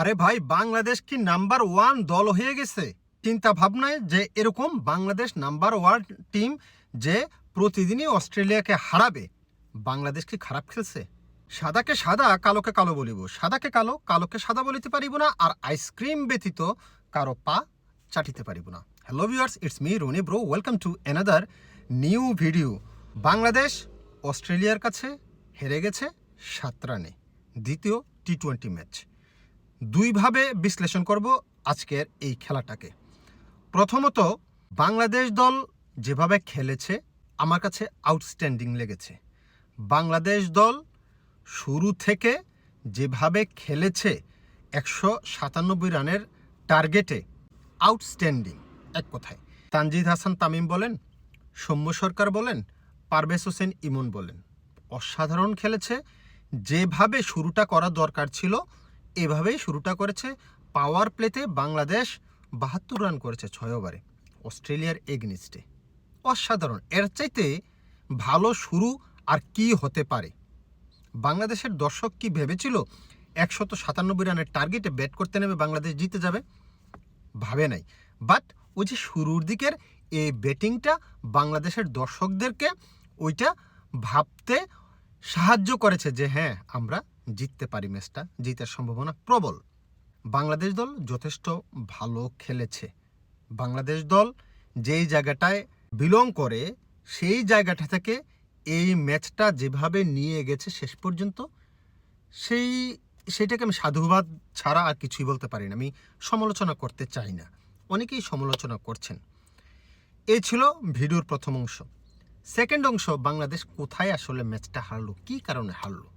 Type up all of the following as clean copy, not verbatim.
আরে ভাই, বাংলাদেশ কি নাম্বার ওয়ান দল হয়ে গেছে? চিন্তা ভাবনায় যে এরকম বাংলাদেশ নাম্বার ওয়ান টিম যে প্রতিদিনই অস্ট্রেলিয়াকে হারাবে। বাংলাদেশ কি খারাপ খেলছে? সাদাকে সাদা কালোকে কালো বলিব, সাদাকে কালো কালোকে সাদা বলিতে পারিব না, আর আইসক্রিম ব্যতীত কারো পা চাটিতে পারিব না। Hello viewers, it's me Rony bro, welcome to another new video. Bangladesh অস্ট্রেলিয়ার কাছে হেরে গেছে 7 রানে দ্বিতীয় টি-20 ম্যাচ। দুইভাবে বিশ্লেষণ করব আজকের এই খেলাটাকে। প্রথমত, বাংলাদেশ দল যেভাবে খেলেছে আমার কাছে আউটস্ট্যান্ডিং লেগেছে। বাংলাদেশ দল শুরু থেকে যেভাবে খেলেছে 197 রানের টার্গেটে আউটস্ট্যান্ডিং এক কথায়। তানজিদ হাসান তামিম বলেন, সৌম্য সরকার বলেন, পারভেজ হোসেন ইমন বলেন, অসাধারণ খেলেছে। যেভাবে শুরুটা করা দরকার ছিল এভাবেই শুরুটা করেছে। পাওয়ার প্লেতে বাংলাদেশ 72 রান করেছে 6 ওভারে অস্ট্রেলিয়ার এগনিস্টে। অসাধারণ। এর চাইতে ভালো শুরু আর কি হতে পারে? বাংলাদেশের দর্শক কি ভেবেছিল 197 রানের টার্গেটে ব্যাট করতে নেমে বাংলাদেশ জিতে যাবে? ভাবে নাই। বাট ওই যে শুরুর দিকের এই ব্যাটিংটা বাংলাদেশের দর্শকদেরকে ওইটা ভাবতে সাহায্য করেছে যে হ্যাঁ, আমরা জিততে পারি, ম্যাচটা জিতার সম্ভাবনা প্রবল। বাংলাদেশ দল যথেষ্ট ভালো খেলেছে। বাংলাদেশ দল যেই জায়গাটায় বিলং করে সেই জায়গাটা থেকে এই ম্যাচটা যেভাবে নিয়ে গেছে শেষ পর্যন্ত, সেটাকে আমি সাধুবাদ ছাড়া আর কিছুই বলতে পারি না। আমি সমালোচনা করতে চাই না, অনেকেই সমালোচনা করছেন। এই ছিল ভিডিওর প্রথম অংশ। সেকেন্ড অংশ, বাংলাদেশ কোথায় আসলে ম্যাচটা হারলো, কী কারণে হারলো।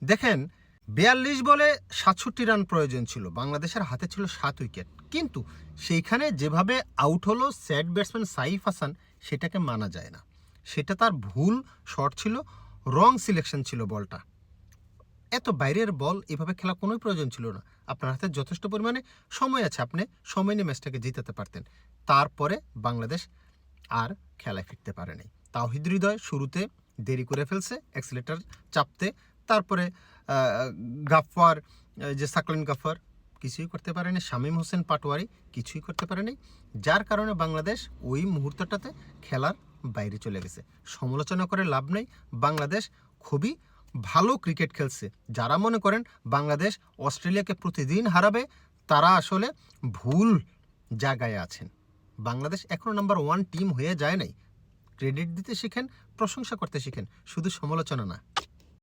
দেখেন, 42 বলে 67 রান প্রয়োজন ছিল, বাংলাদেশের হাতে ছিল 7 উইকেট, কিন্তু সেইখানে যেভাবে আউট হলো স্যাড ব্যাটসম্যান সাইফ হাসান, সেটাকে মানা যায় না। সেটা তার ভুল শট ছিল, রং সিলেকশন ছিল বলটা। এত বাইরের বল এভাবে খেলা কোনোই প্রয়োজন ছিল না। আপনার হাতে যথেষ্ট পরিমাণে সময় আছে, আপনি সময় নিয়ে ম্যাচটাকে জিতাতে পারতেন। তারপরে বাংলাদেশ আর খেলায় ফিরতে পারেনি। তাওহিদ হৃদয় শুরুতে দেরি করে ফেলছে অ্যাক্সিলেটার চাপতে, তারপরে গাফফার, যে সাকলিন গাফফার কিছুই করতে পারেনি, শামীম হোসেন পাটোয়ারি কিছুই করতে পারেনি, যার কারণে বাংলাদেশ ওই মুহূর্তটাতে খেলার বাইরে চলে গেছে। সমালোচনা করে লাভ নেই, বাংলাদেশ খুবই ভালো ক্রিকেট খেলছে। যারা মনে করেন বাংলাদেশ অস্ট্রেলিয়াকে প্রতিদিন হারাবে, তারা আসলে ভুল জায়গায় আছেন। বাংলাদেশ এখনও নাম্বার ওয়ান টিম হয়ে যায় নাই। ক্রেডিট দিতে শিখেন, প্রশংসা করতে শিখেন, শুধু সমালোচনা না।